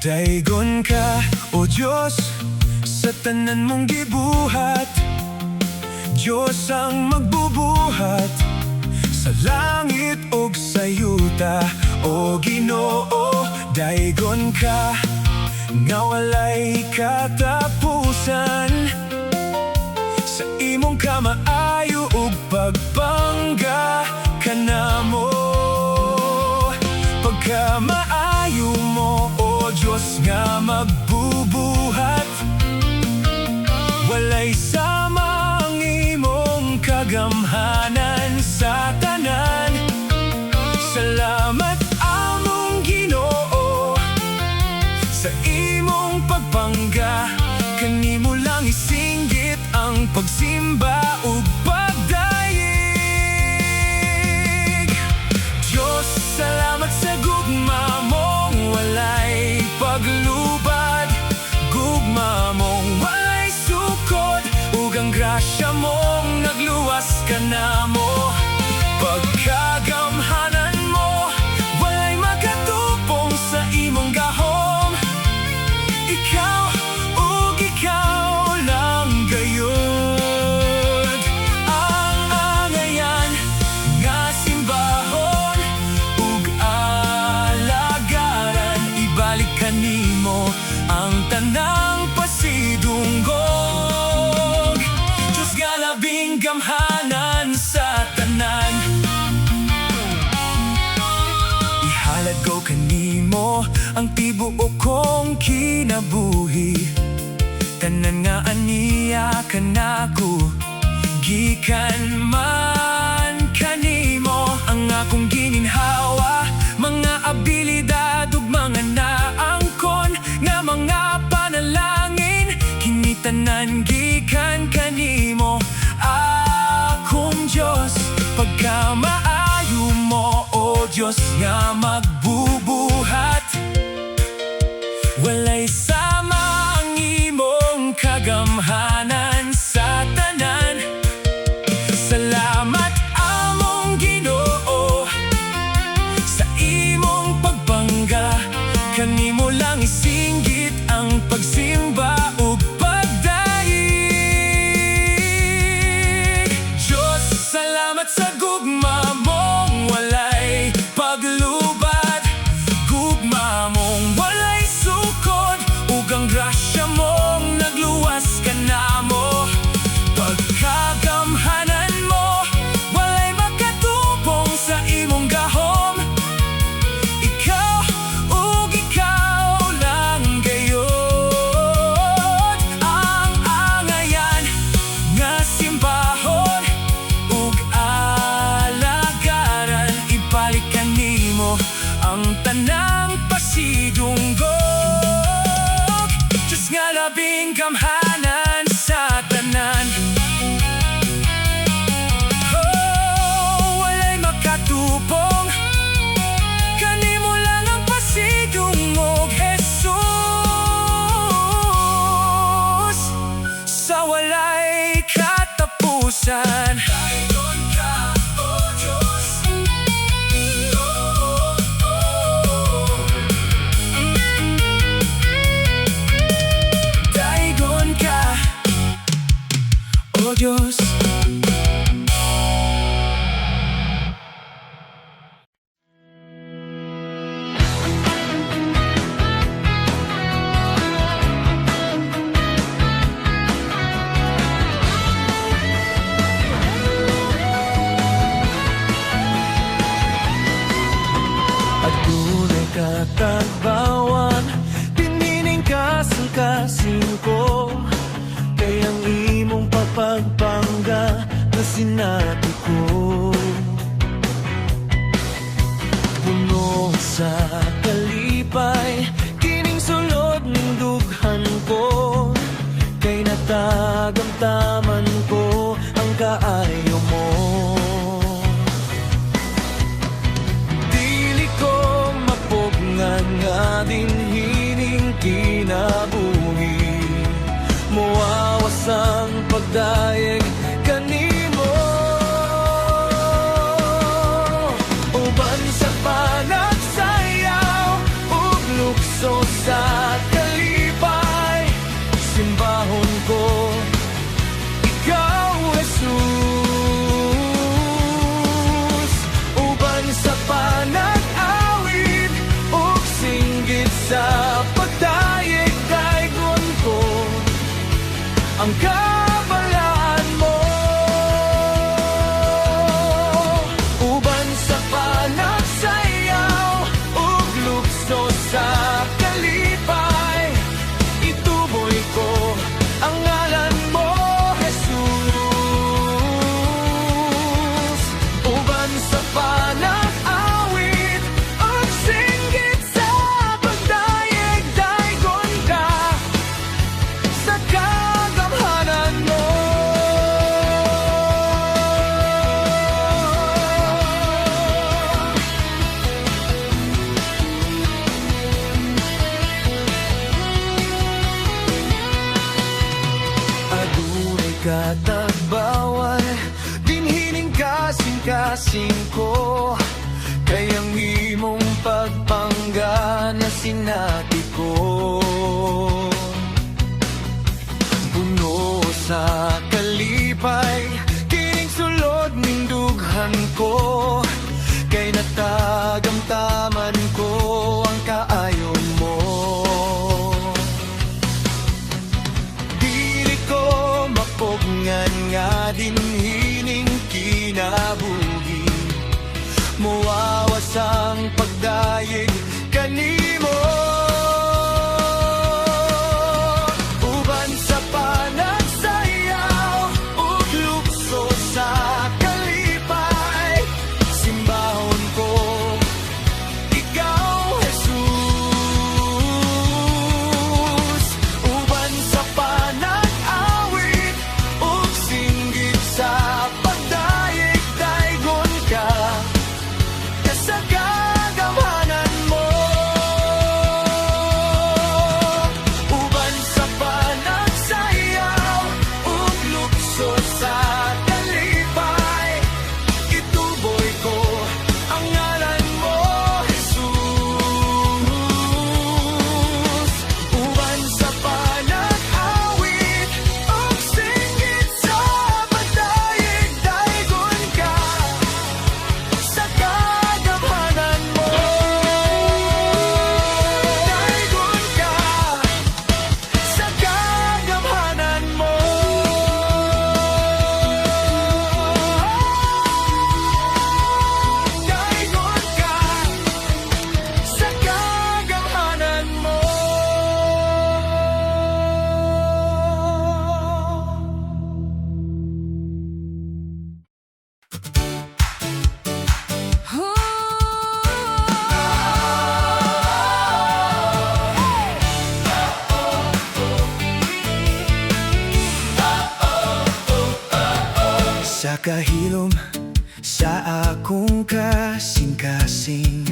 Daigon ka, O Diyos, sa tanan mong gibuhat. Diyos ang magbubuhat sa langit ug sa yuta. O Ginoo, daigon ka, nga walay katapusan. Sa imong kamaayo ug pagpangga kanamo. Pagkamaayo mo, O Diyos, nga magbubuhat, walay sama ang imong kagamhanan sa tanan. Salamat among Ginoo sa imong pagpangga. Kanimo lang isinggit ang pagsimba ug pagdaig. Diyos, salamat sa gugma mong walay paglubad, gugma mong walay sukod, ug ang grasya mong nagluwas kanamo. Pagkagamhanan mo, walay makatupong sa imong gahom. Ikaw ug ikaw lang gayud ang angayan nga simbahon ug alagaran. Ibalik kanimo ang tanang pasidunggog. Diyos nga labing gamhanan sa tanan. Ihalad ko kanimo ang tibuok kong kinabuhi. Tanan nga aniya kanako, gikan man kanimo. Ang akong gininhawa, mga abilidad ug mga naangkon nga mga panalangin, kini tanan gikan kanimo. Akong Diyos, pagkamaayo mo, O Diyos, nga magbubuhat, walay sama ang imong kagamhanan sa tanan. Salamat among Ginoo sa imong pagpangga. Kanimo lang isinggit ang pagsimba ug pagdaig. Diyos, salamat sa gugma mong walay paglubad, gugma mong walay sukod, ug ang grasya mong nagluwas kanamo. Pagkagamhanan mo, walay makatupong sa imong gahom. Ikaw ug ikaw lang gayud ang angayan nga simbahon ug alagaran. Ibalik kanimo ang tanang pasidunggog. Diyos nga labing gamhanan sa tanan. Oh, walay makatupong, kanimo lang ang pasidungog, Jesus, sa walay katapusan. Daigon ka, O Diyos. Daigon ka, O Diyos. Adunay katagbawan, pinining kasing ko. Kay ang imong papagpangga na sinabi ko, puno sa kalipay, kining sulod ng dughan ko. Kay natagamtaman ko ang kaayo mo. Dili ko mapugnan nga dinhining kinabuhi, muawas ang pagdayeg kanimo. Uban sa panagsayaw ug lukso lukso sa kalipay, simbahon ko, ikaw Jesus. Uban sa panag-awit ug singgit sa pagdayeg-daygon ko, ang kabalaan mo. Uban sa panagsayaw ug lukso sa kalipay, ituboy ko ang ngalan mo, Jesus. Uban sa panag-awit ug singgit sa pagdayeg-daygon ka, sa kagamhanan mo. Adunay katagbawal, dinhining kasing-kasing ko, kayang imong pagpanggana sinati ko. Puno sa kalipay, kining sulod ning dughan ko, kay natagamtaman ko ang kaayon mo. Dili ko mapugngan nga dinhining kinabuhi, muawas ang pagdayeg kanimo. Uban sa panagsayaw ug lukso sa kalipay, simbahon ko, ikaw Jesus. Uban sa panag-awit ug singgit sa pagdayeg-daygon ka, sa kagamhanan mo. Uban sa panagsayaw ug lukso sa kalipay, ituboy ko ang ngalan mo, Jesus. Uban sa panag-awit ug singgit sa pagdayeg-daygon ka, sa kagamhanan mo. Daygon ka, sa kagamhanan mo. Daygon ka, sa kagamhanan mo. Sa kahilom sa akong kasing-kasing,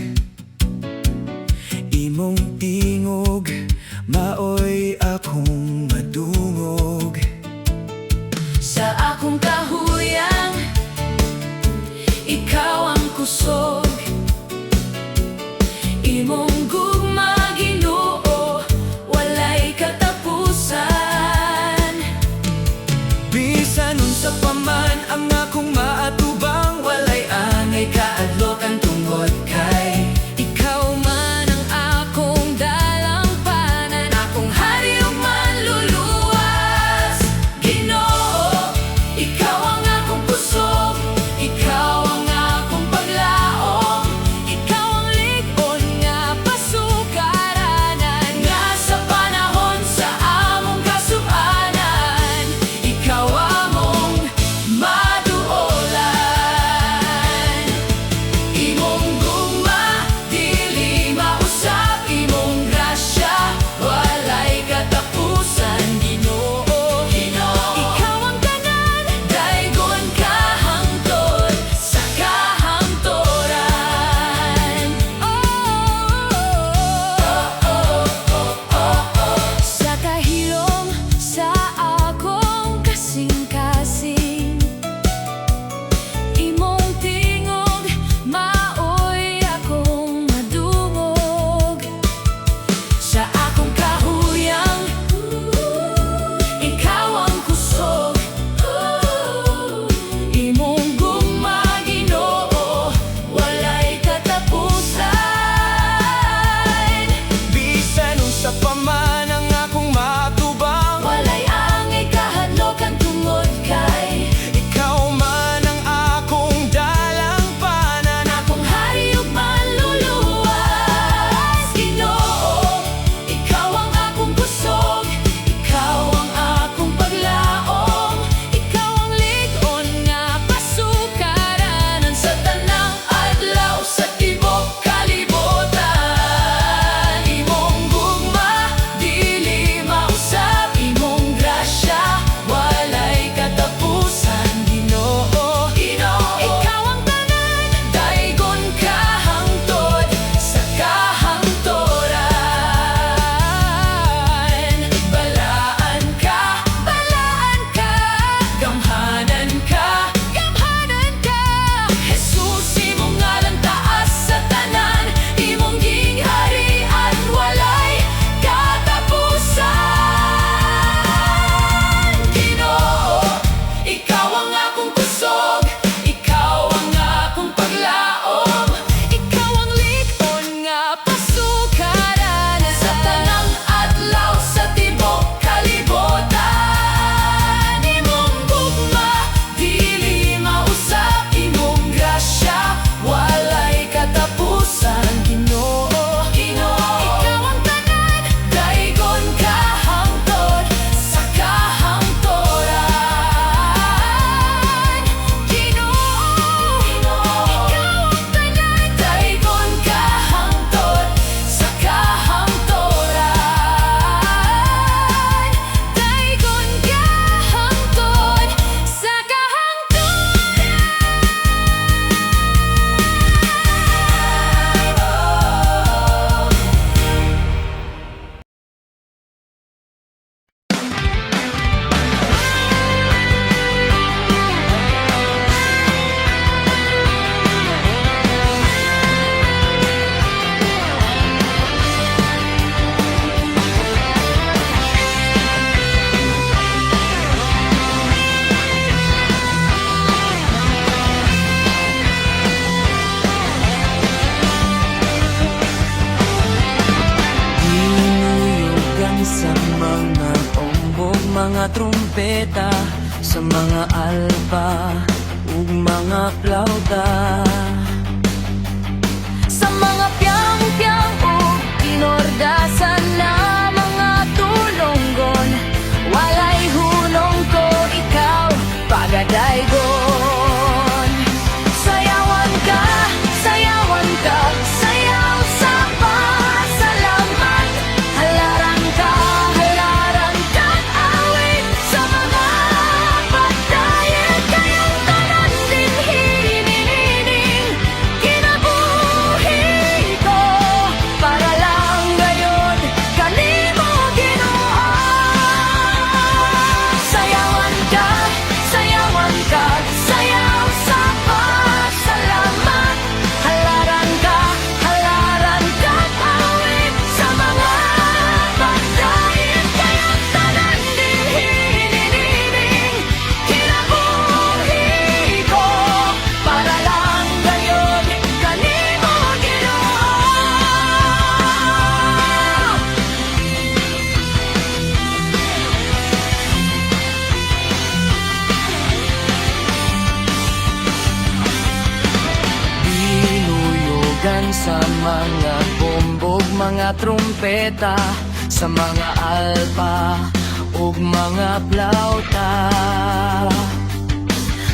imong tingog maoy akong madungog. Sa akong kahuyang, ikaw ang kusog. Imong gugma, Ginoo, walay katapusan. Bisan unsa pa man ang akong maatubang, Walay angay kaadlok ang tungod kay Sa mga ombog, mga trumpeta, sa mga alpa ug mga plauta, Sa mga piyang-piyang o inordasan na mga tulonggon, walay hunong ko ikaw pagadaygon. Sayawan ka, sayawan ka, sayaw sa pasalamat. Halaran ka, awit sa mga pagdayeg. Kayang tanan din hinihining kinabuhi ko, para lang gayon kanimo Ginoo. Sayawan ka, sayaw sa pasalamat. Halaran ka, awit sa mga pagdayeg. Kayang tanan din hinihining kinabuhi ko, para lang gayon kanimo Ginoo. Binuyogan sa mga bombog, mga trumpeta, sa mga alpa ug mga plauta,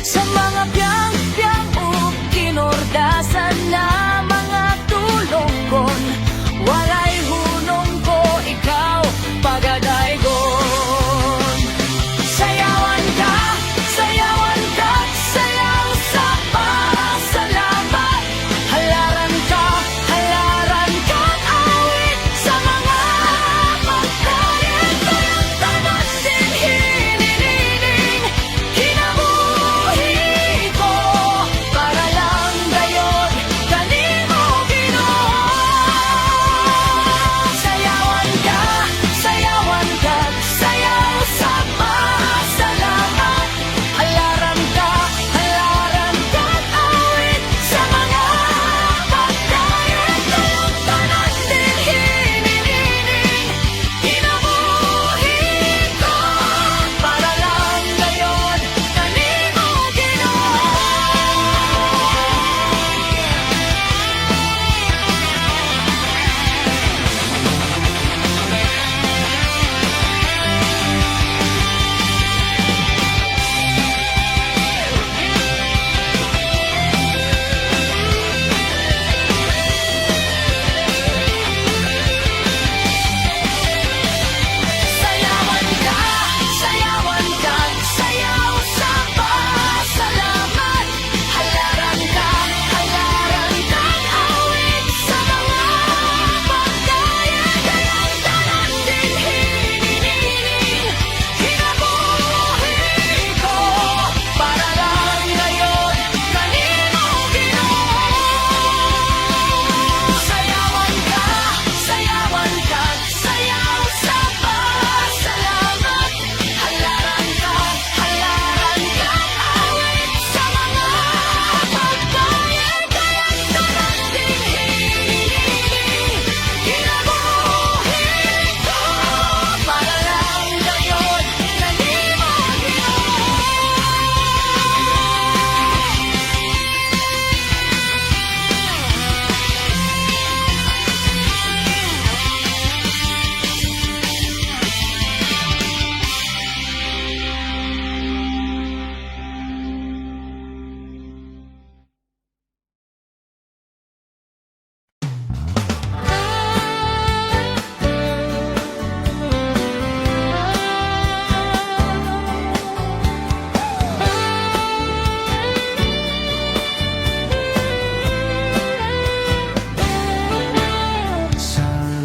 Sa mga biyang-biyang o kinordasan na mga tulonggon, walay hunong ko ikaw pagadaygon. Sayawan ka, sayaw sa pasalamat. Halaran ka, awit sa mga pagdayeg. Kayang tanan din hinihining kinabuhi ko, para lang gayon kanimo Ginoo. Sayawan ka, sayaw sa pasalamat. Halaran ka, awit sa mga pagdayeg. Kayang tanan din hinihining kinabuhi ko, para lang gayon kanimo Ginoo. Sayawan ka, sayaw sa pasalamat. Halaran ka, awit sa mga pagdayeg. Kayang tanan din hinihining kinabuhi ko, para lang gayon kanimo Ginoo. Sayawan ka, sayaw sa pasalamat. Halaran ka, awit sa mga pagdayeg. Kayang tanan din hinihining kinabuhi ko, para lang gayon kanimo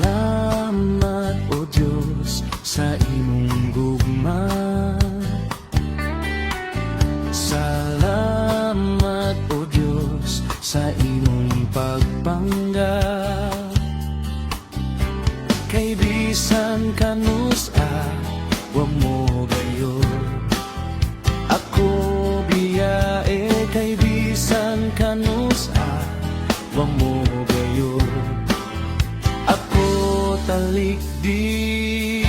Salamat o Diyos sa imong gugma. Salamat o Diyos sa imong pagpangga. Kay bisan kanusa wa mo gayon, ako biyae. Kay bisan kanusa wa mo gayon, ako talikdi.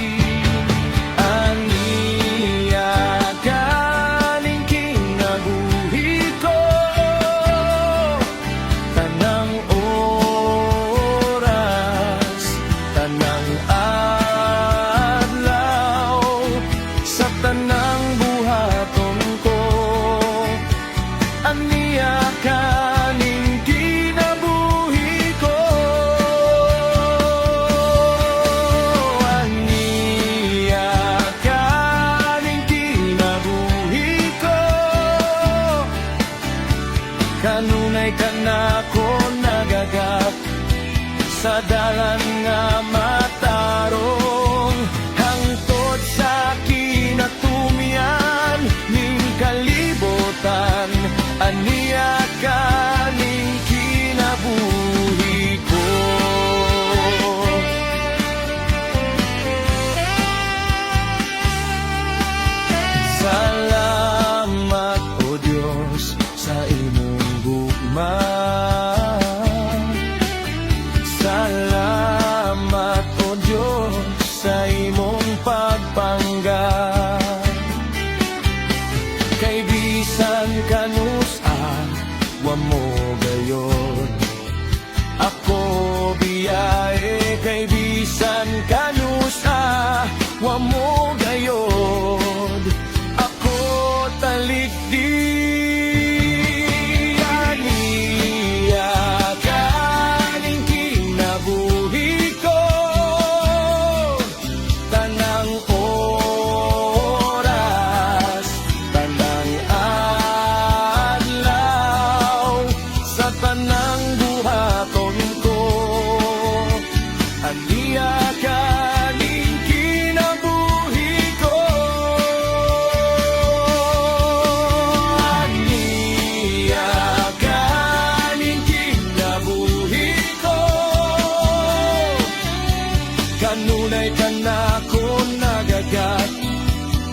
kanunay ka na ko nagagat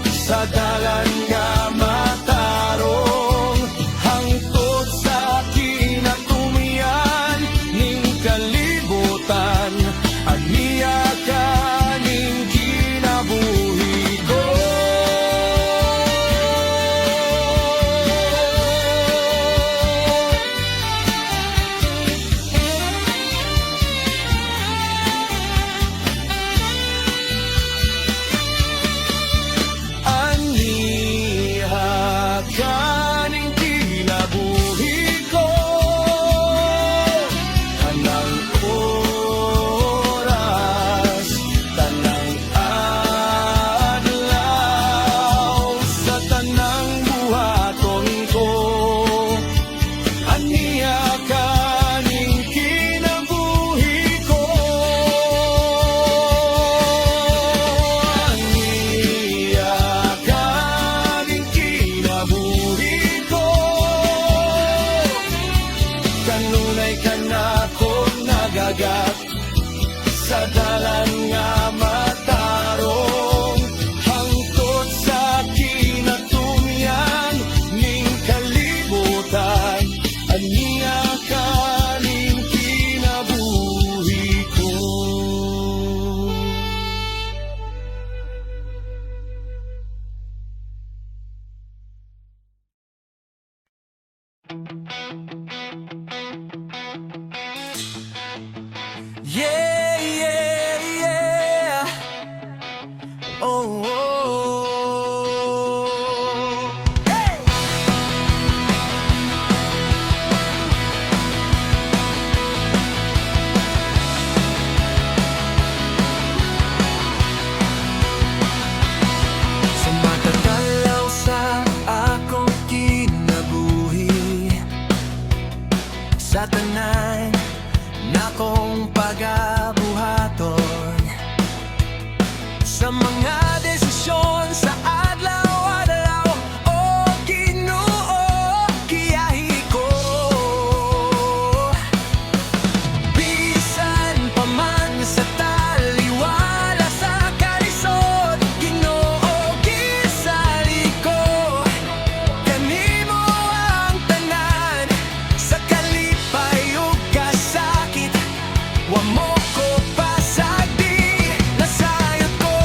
sa dalan nga matarong hangtod sa kinatumian ning kalibutan aniya ka ning kinabuhi ko. Kaning kinabuhi ko tanang oras tanang adlaw sa tanang buhaton ko aniya kaning kinabuhi ko aniya kaning kinabuhi ko kanunay ka na ko nagagat sa dalan nga matarong hangtod sa kinatumian ning kalibutan aniya kaning kinabuhi ko. Yeah, yeah, yeah. Oh, oh. Hey! Sumatagalaw sa akong kinabuhi sa tanan na kong pagabuhaton sa mga desisyon sa adlaw-adlaw o Ginoo kiyahi ko bisan pa man sa taliwala sa kalisod Ginoo gisali ko kanimo ang tanan sa kalipay ug kasakit wa mo ko pasagdi nasayod ko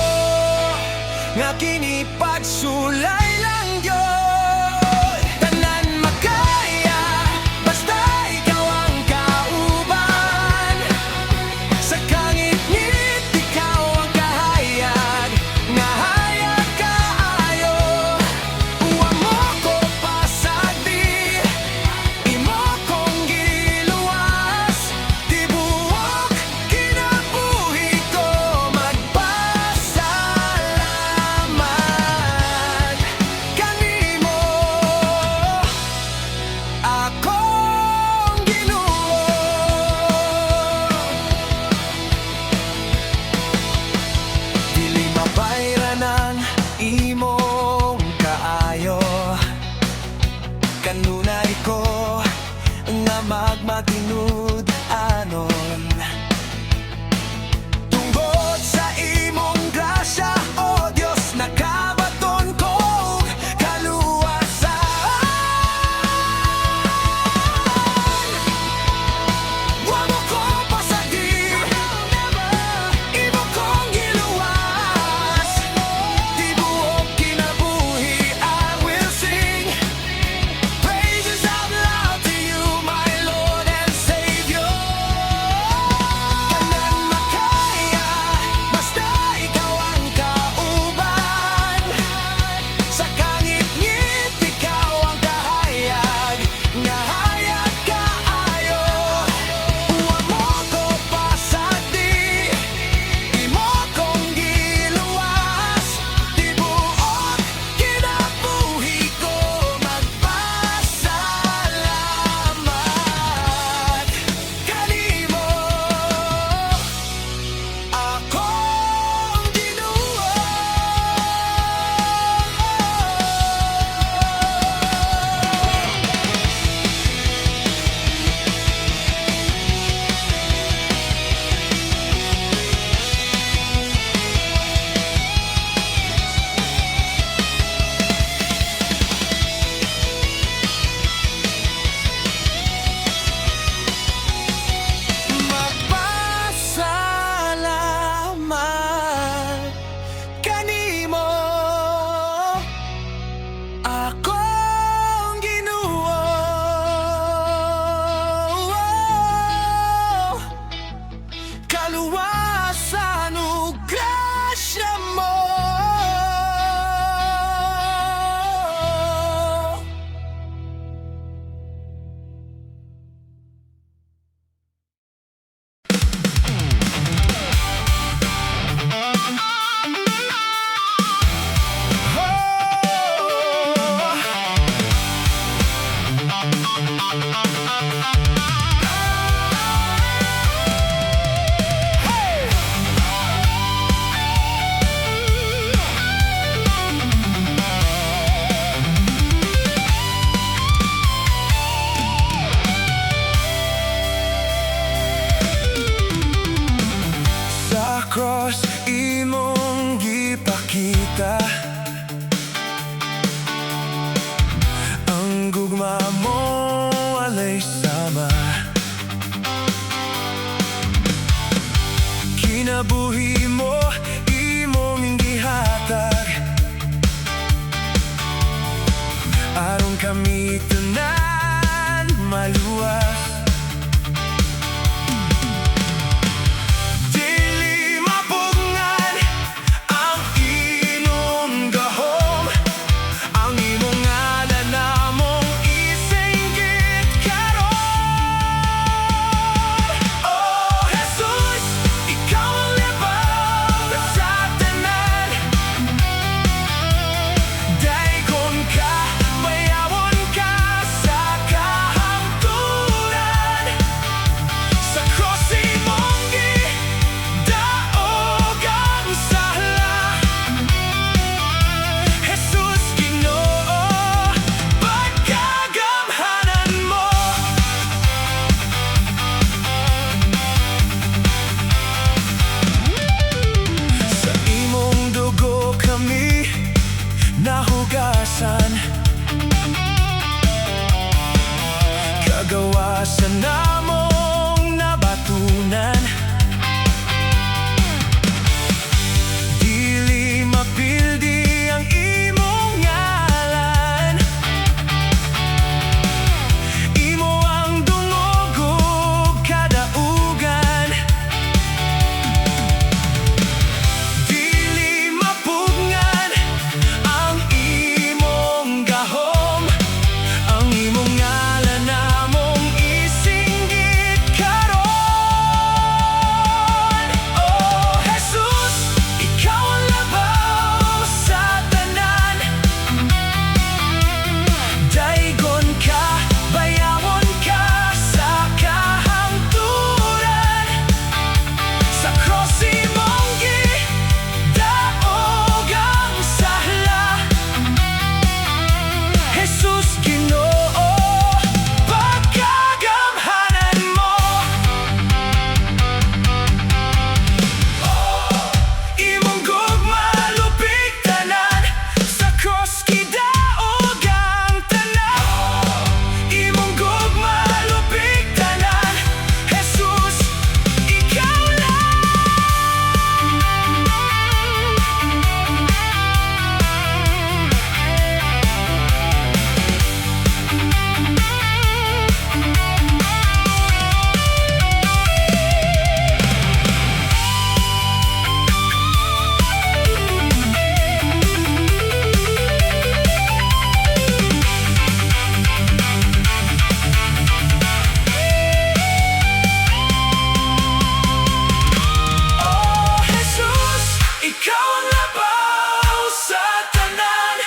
ang labaw sa tanan.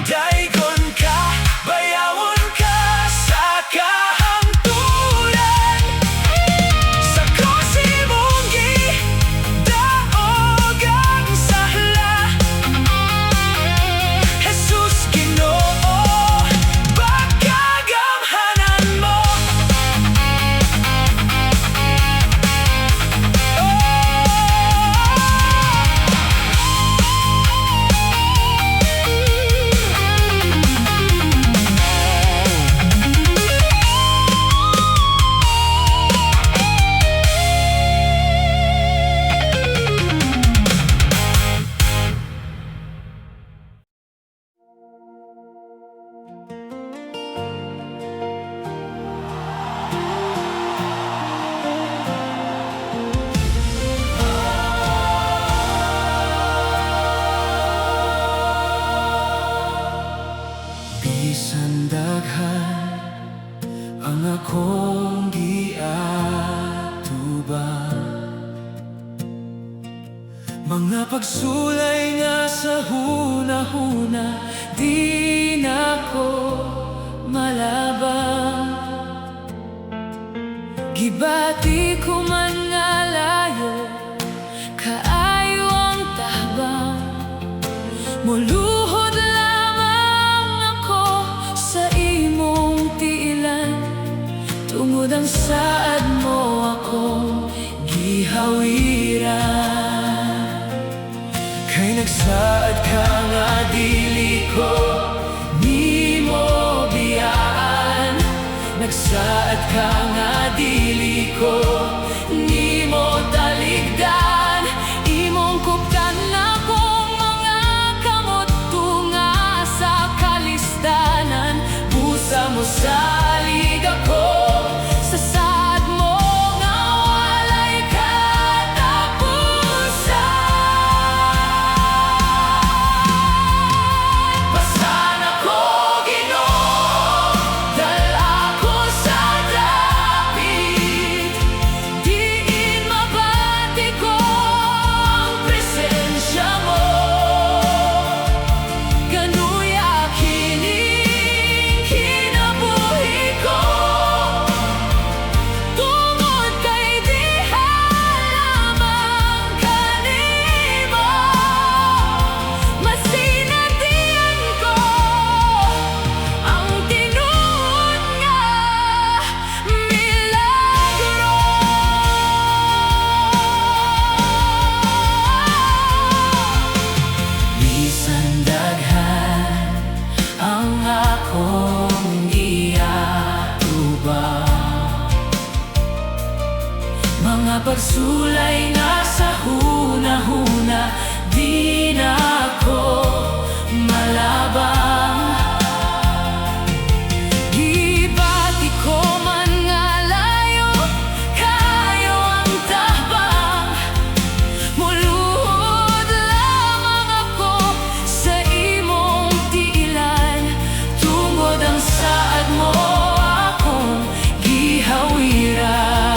Dayon ka, bayawon ka sa kahangturan. Sa krus imong gidaog ang sahla. Jesus Ginoo, pagkagamhanan mo. Bisan daghan ang akong giatubang, mga pagsulay nga sa hunahuna di nako malabang. Gibati ko man nga layo, kaayo ang tabang. Muluhod lamang ako sa imong tiilan, tungod ang saad mo akong gihawiran. Kay nagsaad ka nga dili ko nimo biyaan, nagsaad ka nga dili ko nimo taligdan. Imong kuptan akong mga kamot tunga sa kalistanan. Busa mo salig ako sa saad mo nga walay katapusan. Basan ako, Ginoo, dala ko sa dapit. Diin mabati ko ang presensya mo. Ganuya kining kinabuhi ko, tungod kay diha lamang kanimo. Masinatian ko ang tinuod nga milagro. Bisan daghan ang akong giatubang, mga pagsulay nga sa hunahuna di na ako malabang. Gibati ko man nga layo, kayo ang tabang. Muluhod lamang ako sa imong tiilan, tungod ang saad mo akong gihawiran.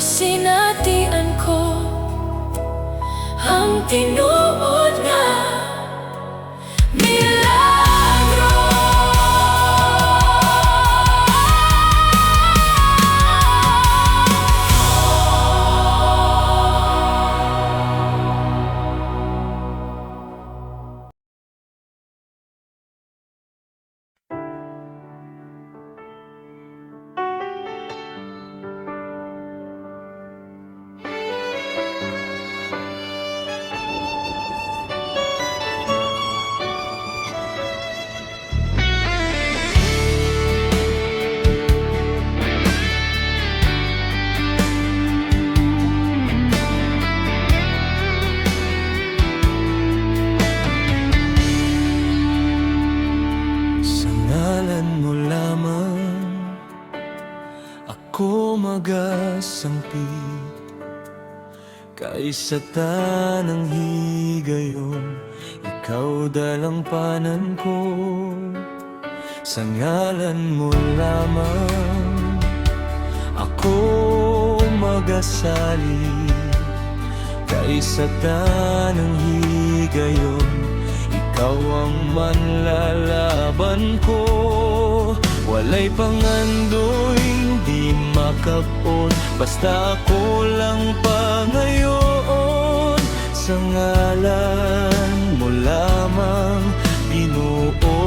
sinatian ko ang tinuod nga milagro. Sa ngalan mo lamang ako magasangpit, kaisa tanang higayon, ikaw dalampanan ko. Sa ngalan mo lamang ako magasali, kaisa tanang higayon, ikaw ang manlalaban ko. Walay pangandoy, di makapon, basta ako lang pa ngayon. Sa ngalan mo lamang binuo,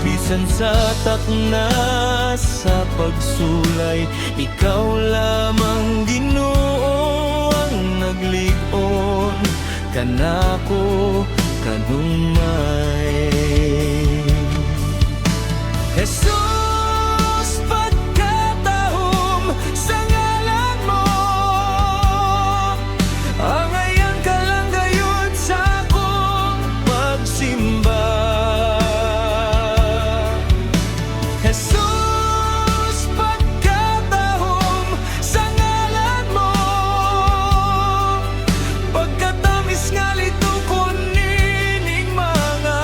bisan sa takna sa pagsulay, ikaw lamang Ginoo ang naglig-on kanako kanumay. Jesus, pagkatahom sa ngalan mo, angayan ka lang gayon sa akong pagsimba. Jesus, pagkatahom sa ngalan mo, pagkatamis nga lito ko nining mga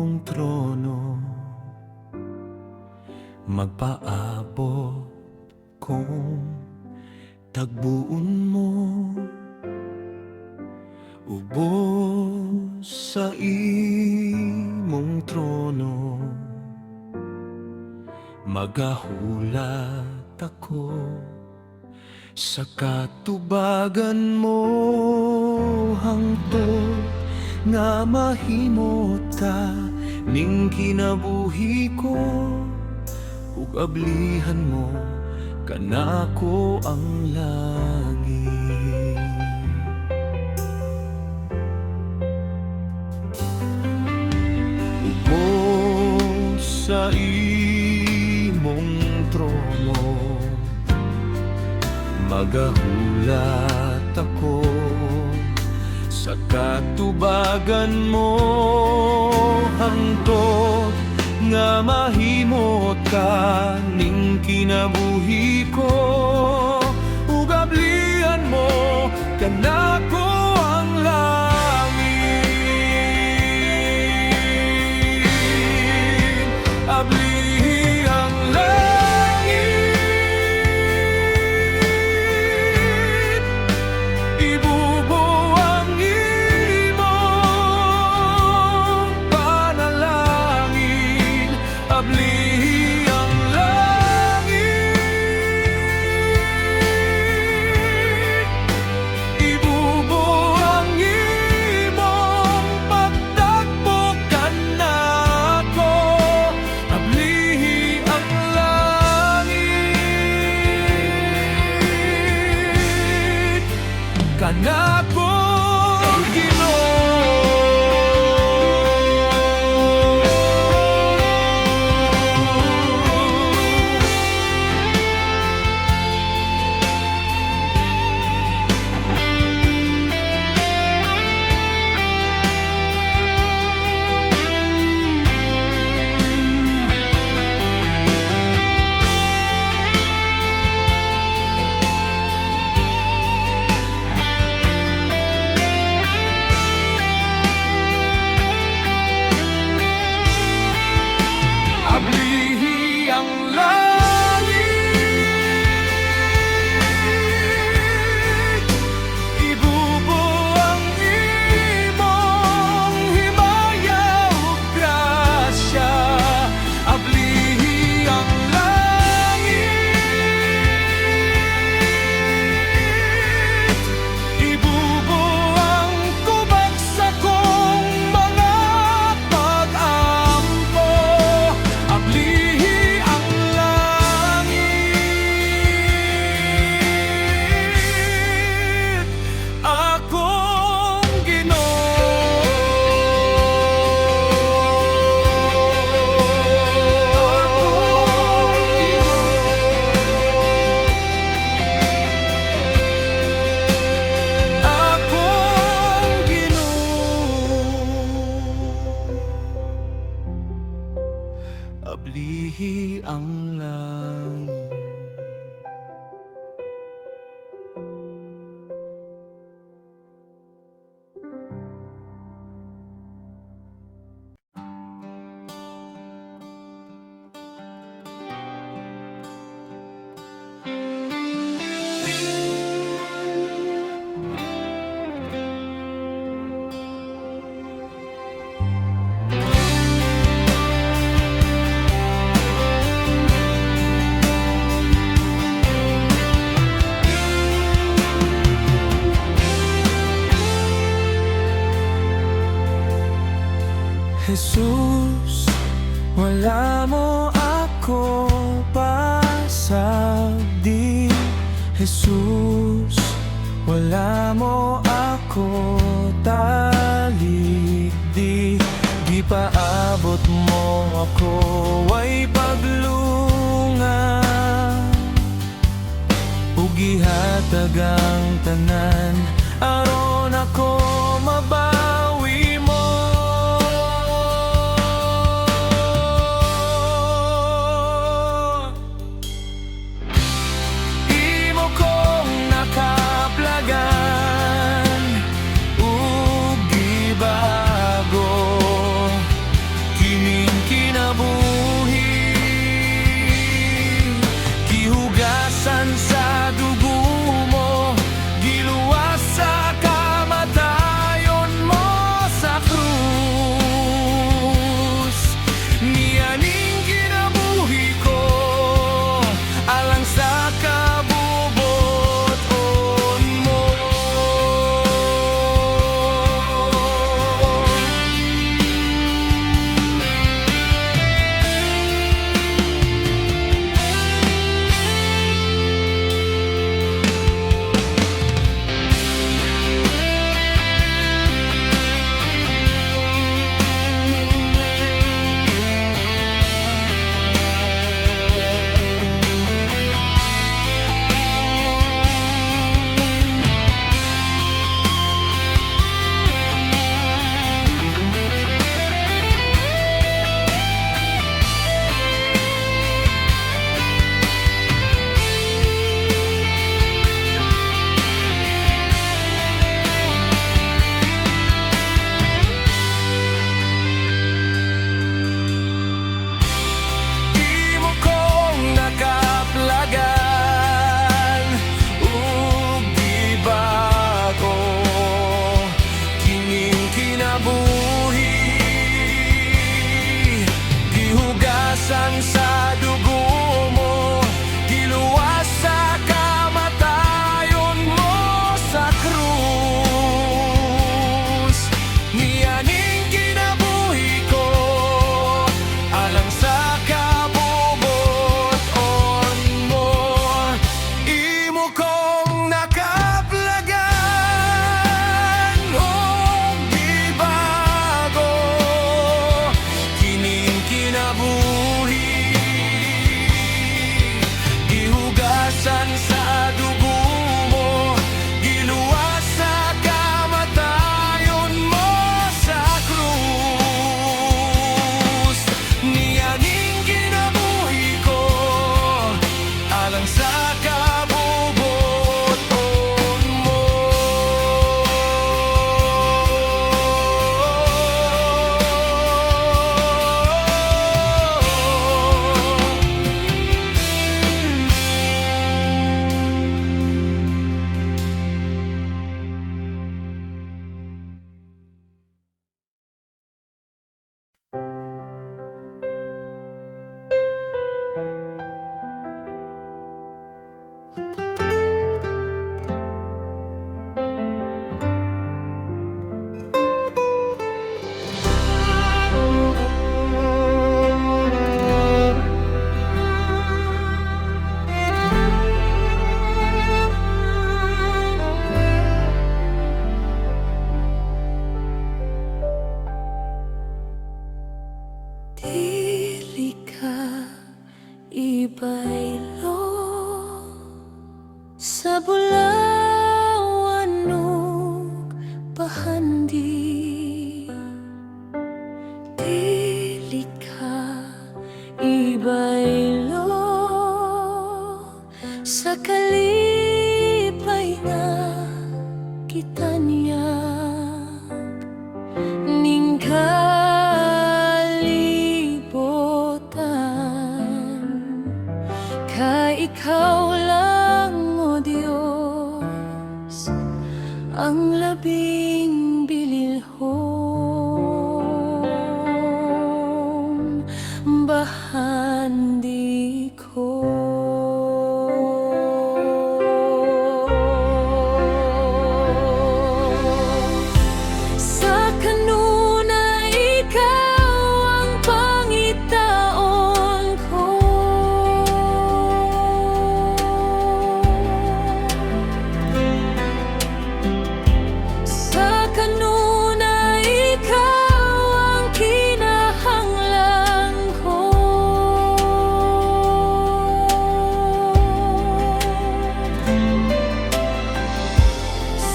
imong trono, magpaabot kung tagbuon mo, ubos sa imong trono, magahulat ako sa katubagan mo, hangtod nga mahimot ka ning kinabuhi ko, ug ablihan mo kanako ang langit. Ubos sa imong trono, magahulat ako sa katubagan mo, hangtod nga mahimot ka ning kinabuhi ko, ug ablihan mo kanako ang langit. Ablihi ang langit, ibubo ang imong panalangin. Ablihi ang langit, ibubo ang imong pagtagpo kanako. Ablihi ang langit, kanako ablihi ang langit. Jesus, wala mo ako pasagdi. Jesus, wala mo ako talikdi. Di paabot mo ako ay paglungan, ug gihatag ang tanan aron ako mabawi mo. likha ibaylo sa kalipay na kita niya ning kalibutan kay ikaw lang o Diyos ang labing bililhon bahandi ko. Sa kanuna ikaw ang pangitaon ko. Sa kanuna ikaw ang kinahanglan ko.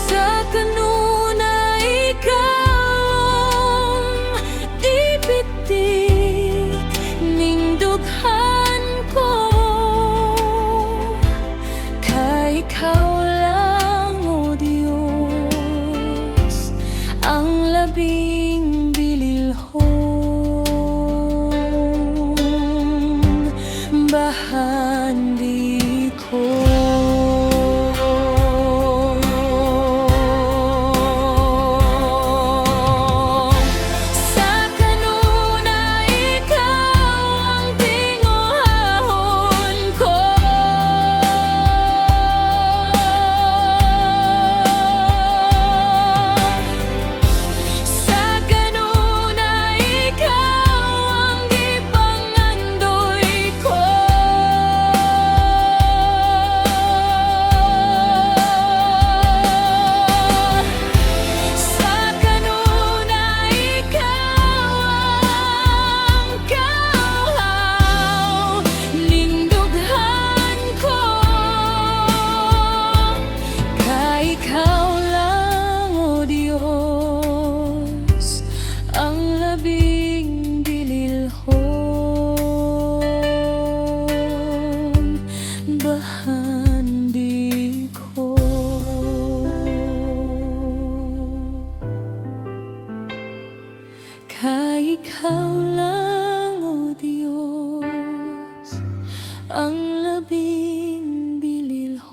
Sa kanuna ikaw ang ipitik ning dughan ko. Kay ikaw lang o Diyos ang labing bililhon bahandi ko. Sa kanuna ikaw ang tinguhahon ko. Sa kanuna ikaw ang gipangandoy ko. Sa kanuna ikaw ang kahaw ning dughan ko. Kay ikaw lang o Diyos ang labing bililhon bahandi ko. Kay ikaw lang o Diyos ang labing bililhon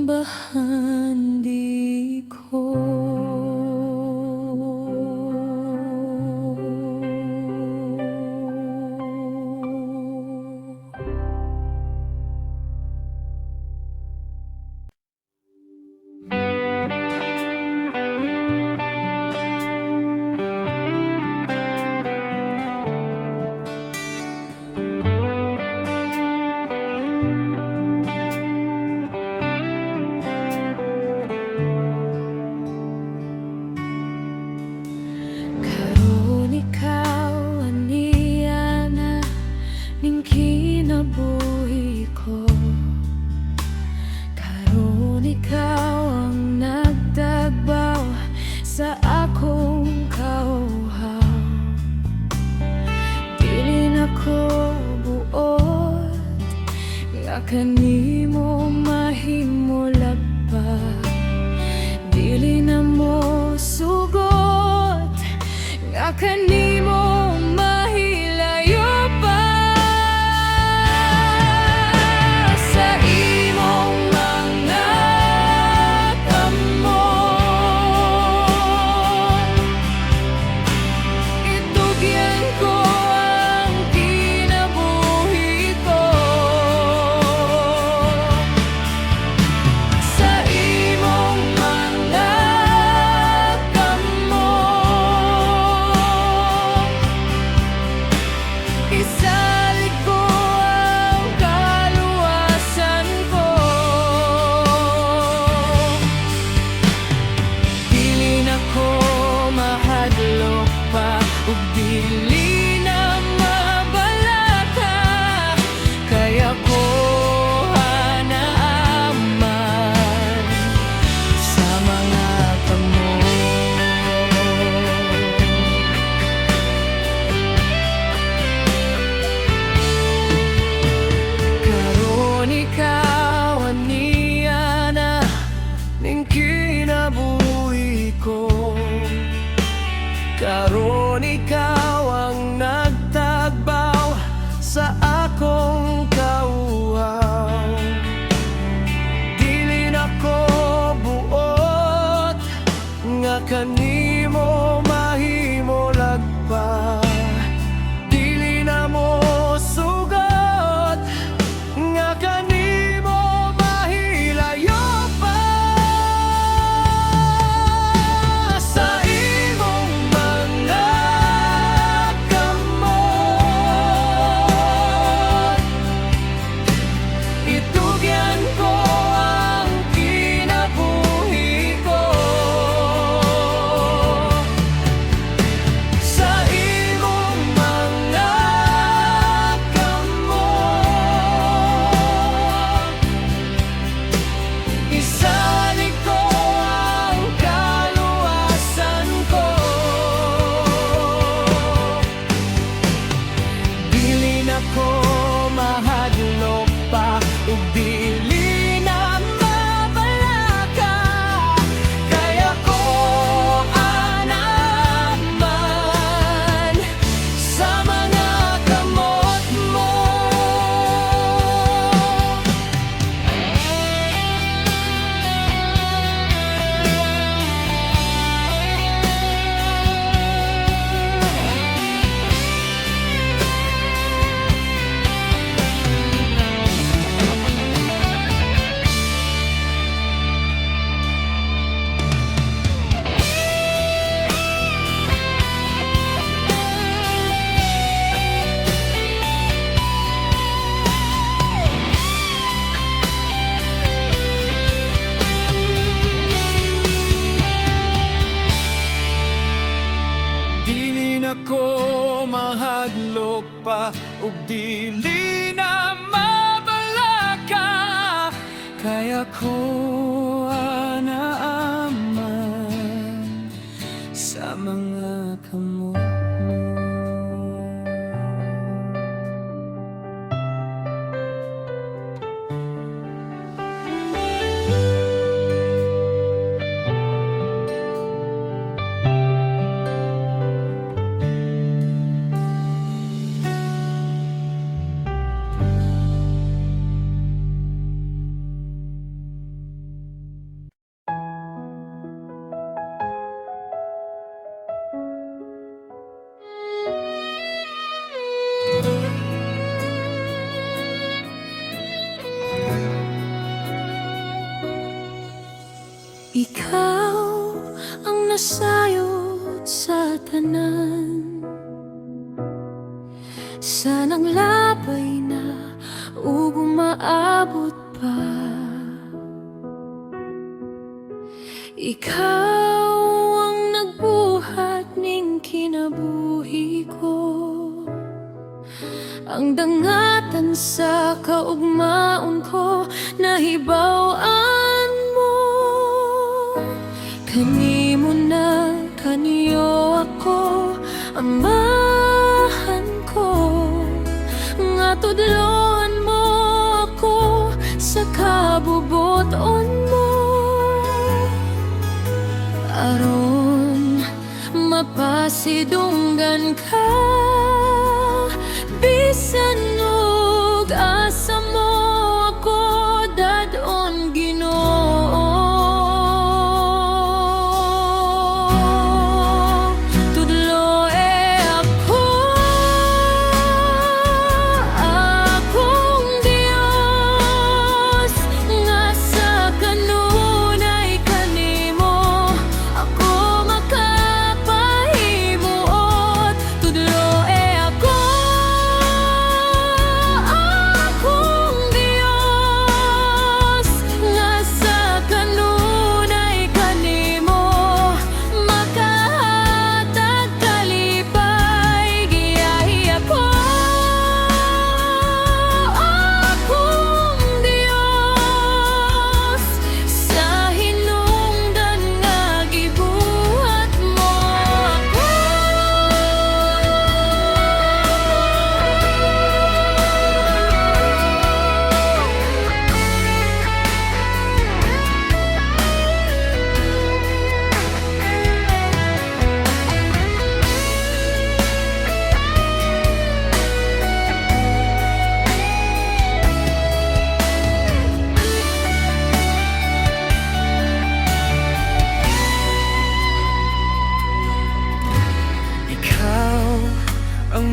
bahandi ko. Karon ikaw aniya na ning kinabuhi ko. Karon ikaw ang nagdagbaw sa akong kauhaw. Dili na ko buot nga kanimo mahimulab pa. Dili na mo sugot nga kanimo mahilayo pa. Sa imong mga kamot itugyan ko ang kinabuhi ko. Sa imong mga kamot kanimo mahimulag pa. Dili na mo sugot nga kanimo mahilayo pa. Sa imong mga kamot, itugyan ko ang kinabuhi ko. Sa imong mga kamot, isalik ko ang kaluwasan ko. Dili na ko mahadlok pa, ug dili na mabalaka. Kaya ko anaman sa mga kamot mo. Dili na ko mahadlok pa, ug dili na mabalaka. Kaya ko anaaman sa mga kamot mo. Ikaw ang nasayod sa tanan, sa nanglabay na ug umaabot pa. Ikaw ang nagbuhat ning kinabuhi ko, ang dangatan sa kaugmaon ko nahibaw-an mo. Kanimo na kaniyo ako, amahan ko, nga tudloan mo ako sa kabubuton mo. Aron mapasidunggan ka, bisan og asa mo ako dadon, Ginoo. Tudlo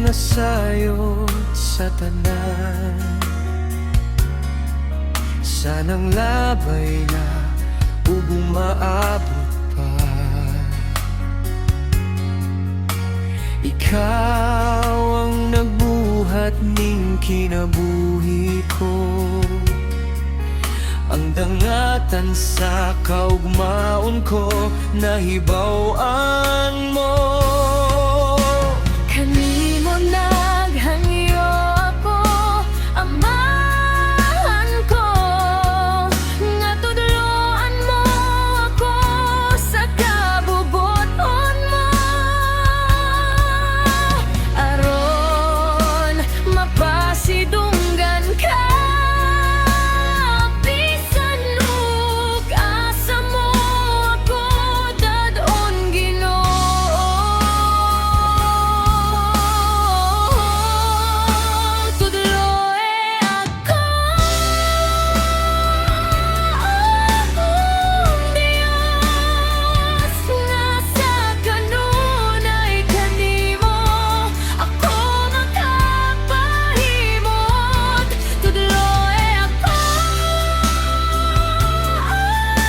nasayot sa tanan. Sanang labay na ubong maabot pa. Ikaw ang nagbuhat ning kinabuhi ko, ang dangatan sa kaugmaon ko, nahibaw-an mo. Kanimo naghangyo ako, amahan ko, nga tudloan mo ako sa kabubuton mo. Aron mapasidunggan ka, bisan ug asa mo ako dadon Ginoo. Tudloe ako, akong Dios, nga sa kanunay kanimo ako makapahimot. Tudloe ako,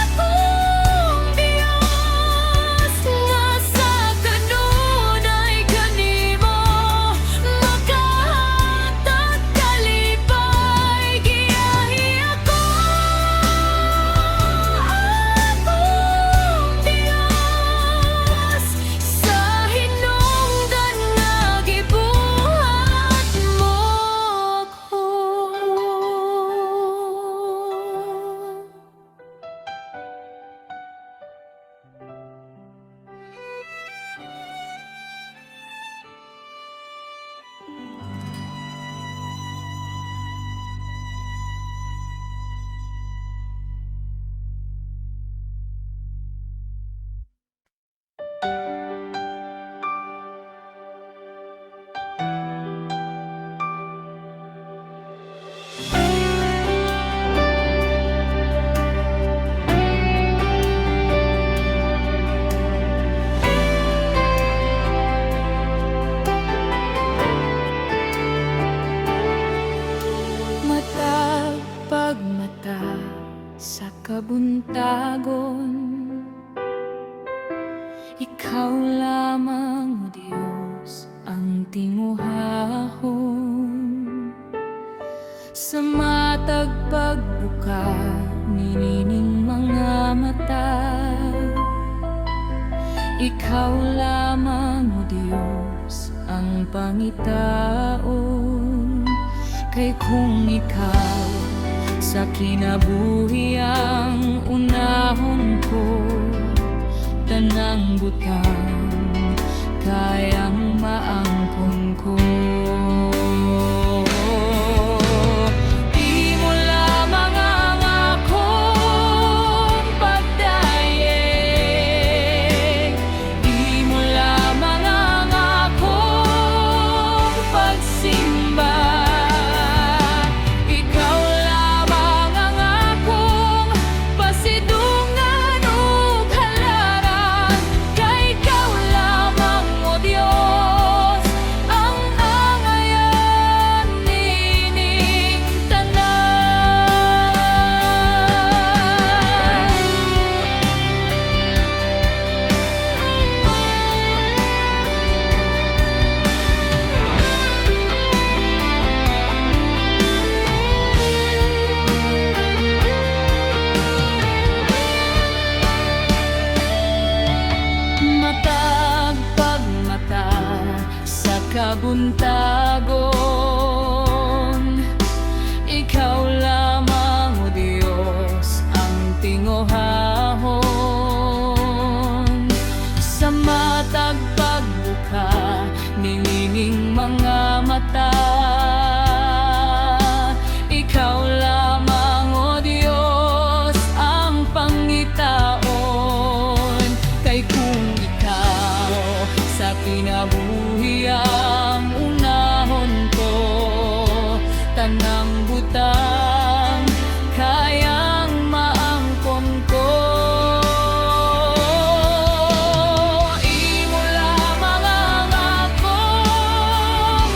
akong Dios, nga sa kanunay kanimo makahatag kalipay. Giyahi ako, akong Dios, sa hinungdan nga gibuhat mo ako. Matag pagmata sa kabuntagon, ikaw lamang, O Diyos, ang tinguhahon. Sa matag pagbuka nining mga mata, ikaw lamang, O Diyos, ang pangitaon. Kay kung ikaw sa kinabuhi ang unahon ko, tanang butang kayang maangkon ko. Di mo lamang ang akong pagdayeg, di mo lamang ang akong pagsimba. Ikaw lamang ang akong pasidungan ug halaran. Kay ikaw lamang, O Diyos, ang angayan nining tanan. Matag pagmata sa kabuntagon, ikaw lamang, O Diyos, ang tinguhahon. Sa matag pagbuka nining mga mata, ikaw lamang, O Diyos, ang pangitaon. Kay kung ikaw sa kinabuhi ang unahon ko, tanang butang kayang maangkon ko. Imo lamang ang akong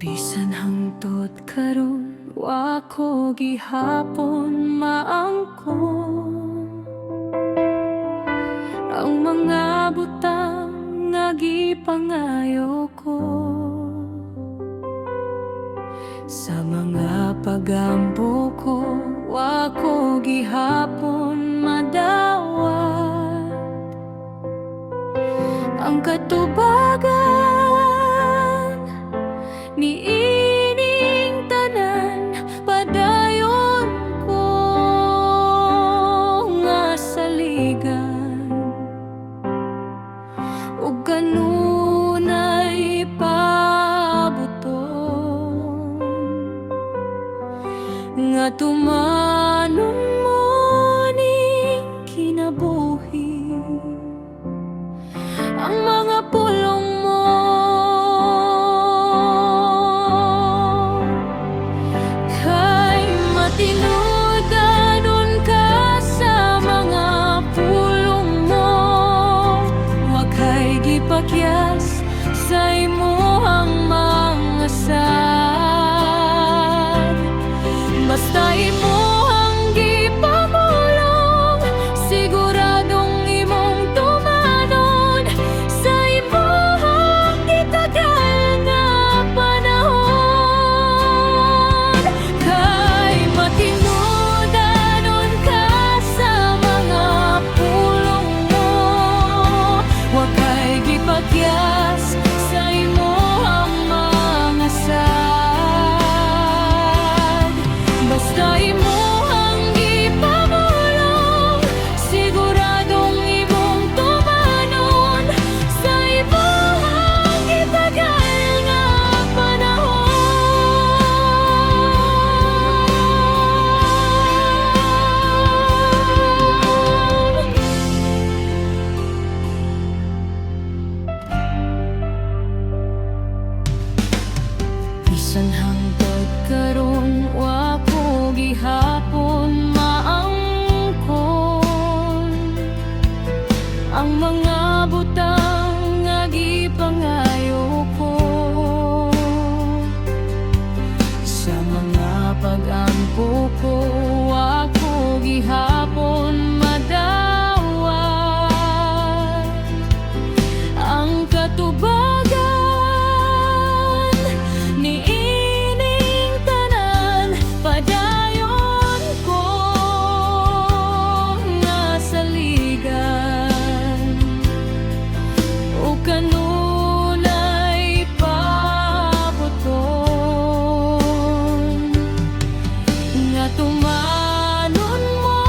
Bisan hangtod karon wa ko gihapon maangkon ang mga butang nga gipangayo ko. Sa mga pagampo ko wa ko gihapon madawat ang katubagan ni ining tanan padayon ko nga saligan ug kanunay pabuton nga tumanon mo ning kinabuhi ang mga pulong mo. Kay matinudanon ka sa mga pulong mo, wa kay gipakyas sa imuhang mga sad. Basta imuhang gipamulong, siguradong imong tumanon sa imuhang gitagal nga panahon. Kay matinudanon ka sa mga pulong mo, wa kay gipakyas sa imuhang mga sad. Basta imuhang gipamulong, siguradong imong tumanon sa imuhang gitagal nga panahon. Bisan hangtod karon wa ko gihapon maangkon ang mga butang nga gipangayo ko. Sa mga pag-ampo ko wa ko gihapon madawat ang katubagan ni ining tanan padayon ko nga saligan o kanunay pabuton nga tumanon mo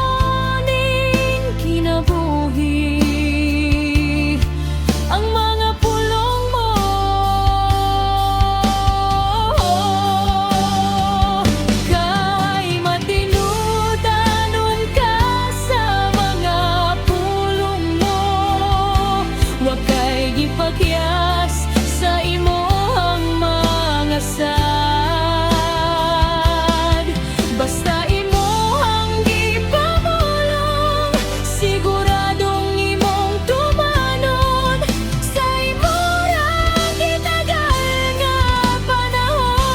ning kinabuhi ang mga pulong mo. Kay matinudanon ka sa mga pulong mo, wa kay gipakyas sa imuhang mga sad. Basta imuhang gipamulong, siguradong imong tumanon sa imuhang gitagal nga panahon.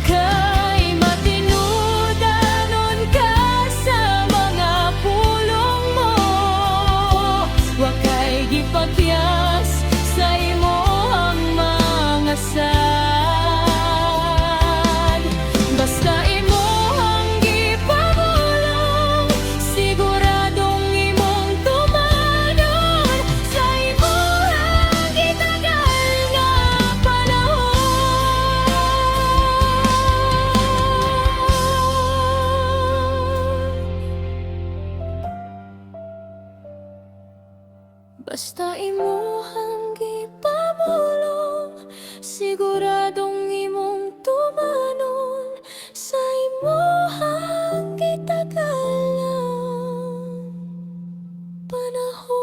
Kay matinudanon ka sa mga pulong mo, wa kay gipakyas sa imuhang mga sad. Basta imuhang gipamulong, siguradong imong tumanon sa imuhang gitagal nga panahon. Basta imuhang gipamulong, siguradong imong tumanon sa imuhang gitagal nga panahon.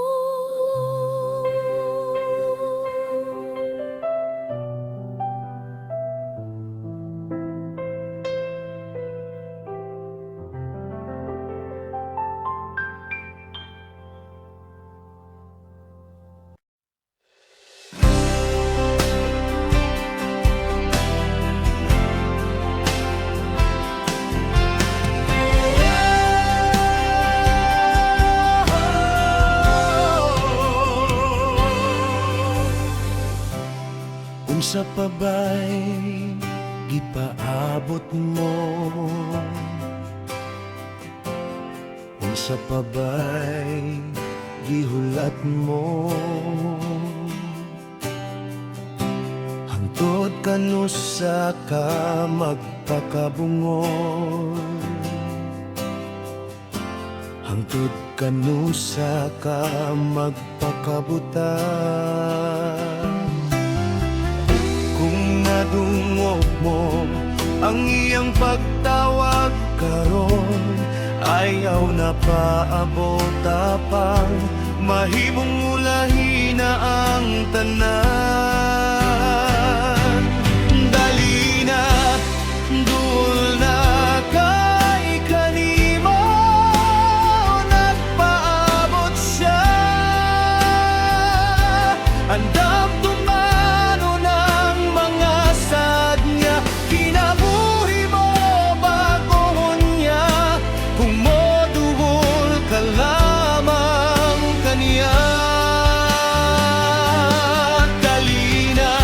Unsa pa ba'y gipaabot mo? Unsa pa ba'y gihulat mo? Hangtod kanusa ka magpakabungol? Hangtod kanusa ka magpakabutan? Kung nadungog mo ang iyang pagtawag karon, ayaw na paabot tapang mahimong ulahi na ang tanan. Dali na, duol na kay kanimo, nagpaabot siya. Andam tumano ng mga sad niya, kinabuhi mo bagohon niya. Kung moduol ka lamang kaniya, dali na,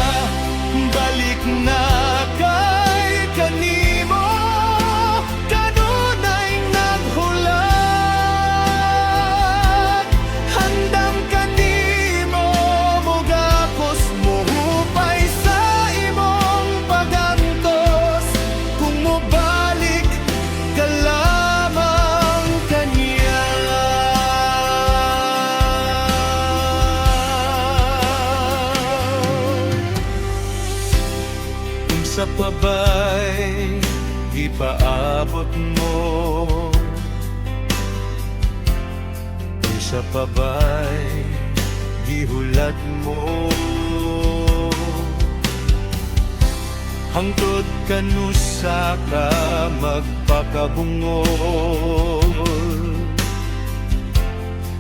balik na kay kanimo, kanunay naghulat. Handang kanimo mugakos, muhupay sa imong pagantos. Kung mobalik ka lamang kaniya. Unsa pa ba'y ipaabot mo? Unsa pa ba'y gihulat mo? Hangtod kanusa ka magpakabungol?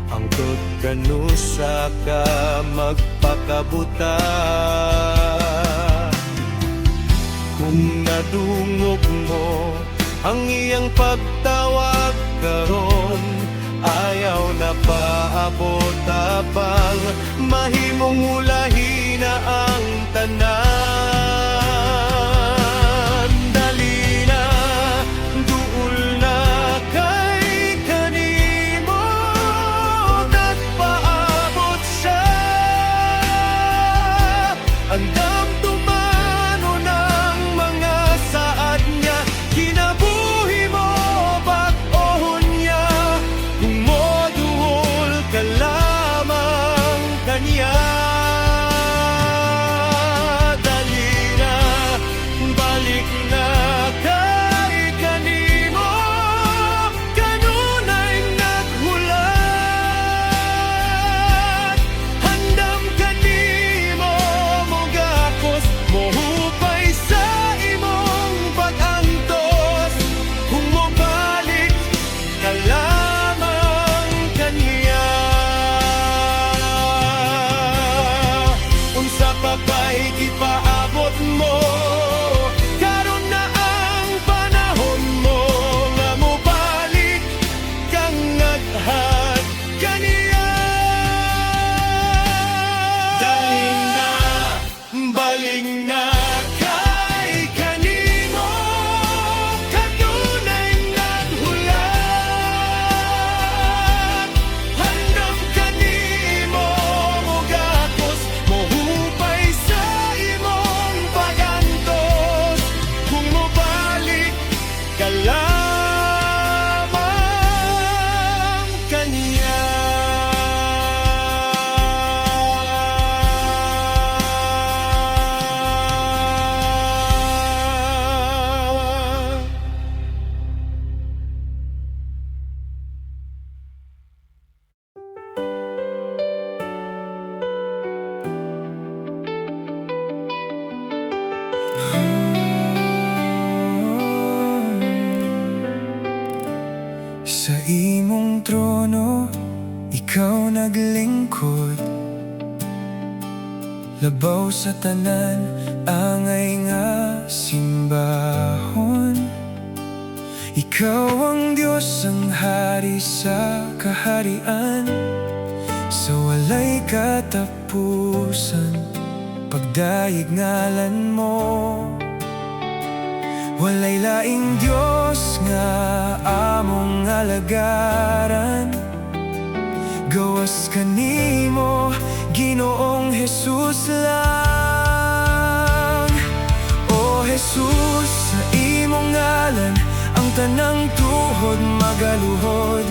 Hangtod kanusa ka magpakabutan? Kung nadungog mo ang iyang pagtawag karon, ayaw na paabot tapang mahimong ulahi na ang tanan. Dali na, duol na kay kanimo, nagpaabot siya. Andam tumano ng mga saad niya, kinabuhi mo bagohon niya. Kung moduol ka lamang kaniya, dali na, balik na kay kanimo, kanunay naghulat. Handam kanimo mugakos, mohupay sa imong pag-antos. Kung mobalik ka lamang kaniya. Unsa pa ba'y gipaabot mo? Karon na ang panahon mo nga mobalik kang naghad kaniya. Dali na, balik na kay kanimo, kanunay naghulat. Handam kanimo mugakos, mohupay sa imong pagantos. Kung mobalik ka lamang kaniya. Sa imong trono, ikaw naglingkod, labaw sa tanan, angay nga simbahon. Ikaw ang Diyos, ang hari sa kaharian, sa walay katapusan. pagdaig ngalan mo. Walay laing Diyos nga among alagaran, gawas kanimo Ginoong Jesus lang. O Jesus, sa imong ngalan ang tanang tuhod magaluhod.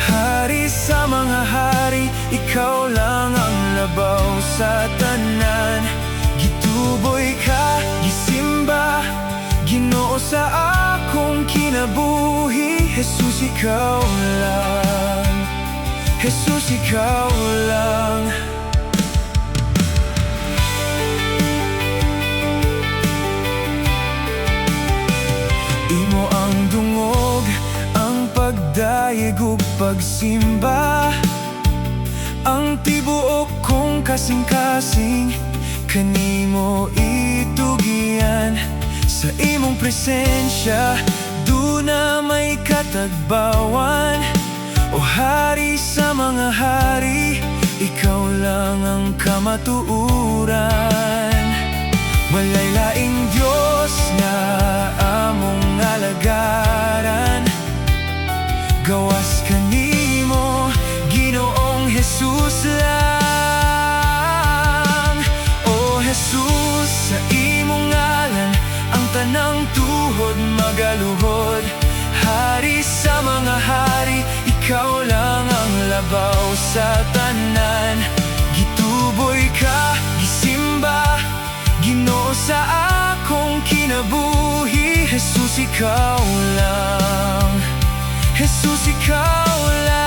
Hari sa mga hari, ikaw lang ang labaw sa tanan. Gituboy ka, gisimba, Ginoo sa akong kinabuhi. Jesus, ikaw lang. Jesus, ikaw lang. Imo ang dungog, ang pagdaig ug pagsimba, ang tibuok kong kasing-kasing kanimo itugian. Sa imong presensya, duna may katagbawan. O hari sa mga hari, ikaw lang ang kamatuuran. Walay laing Diyos na among alagaran, gawas kanimo Ginoong Jesus lang. O Jesus, sa imong ngalan ang tanang tuhod magaluhod. Hari sa mga hari, ikaw lang ang labaw sa tanan. Gituboy ka, gisimba, Ginoo sa akong kinabuhi. Jesus, ikaw lang. Jesus, ikaw lang.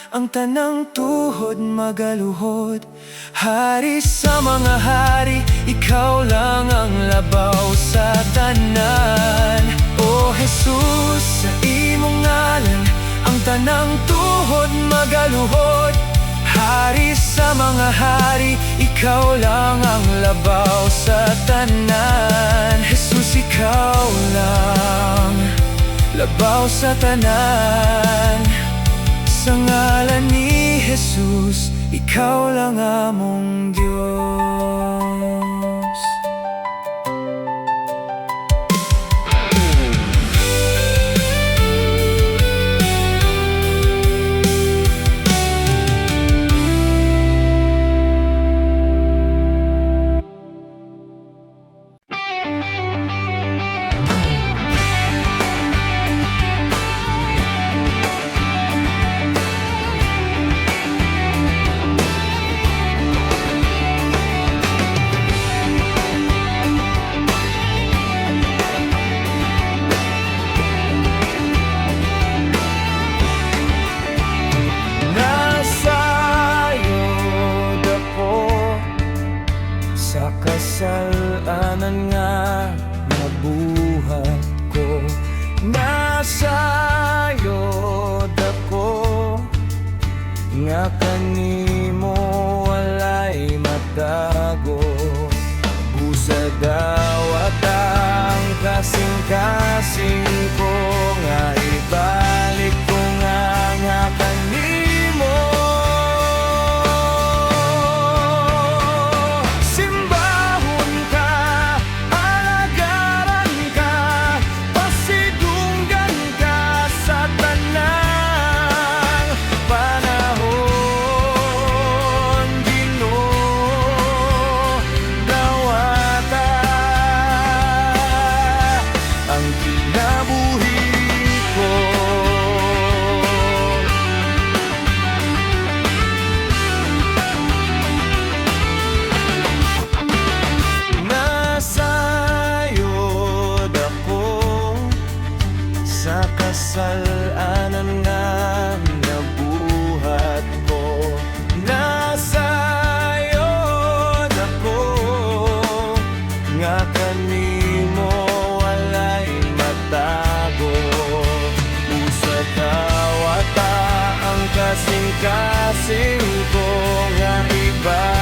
Ang tanang tuhod magaluhod. Hari sa mga hari, ikaw lang ang labaw sa tanan. O Jesus, sa imong ngalan ang tanang tuhod magaluhod. Hari sa mga hari, ikaw lang ang labaw sa tanan. Jesus, ikaw lang, labaw sa tanan. Sa ngalan ni Jesus, ikaw lang among Diyos. Kasalanan nga nabuhat ko, nasayod ako, nga kanimo walay matago. Busa dawat ang kasing-kasing ko, nga ibalik ko nga kanimo. Ang kinabuhi kasing ko nga iba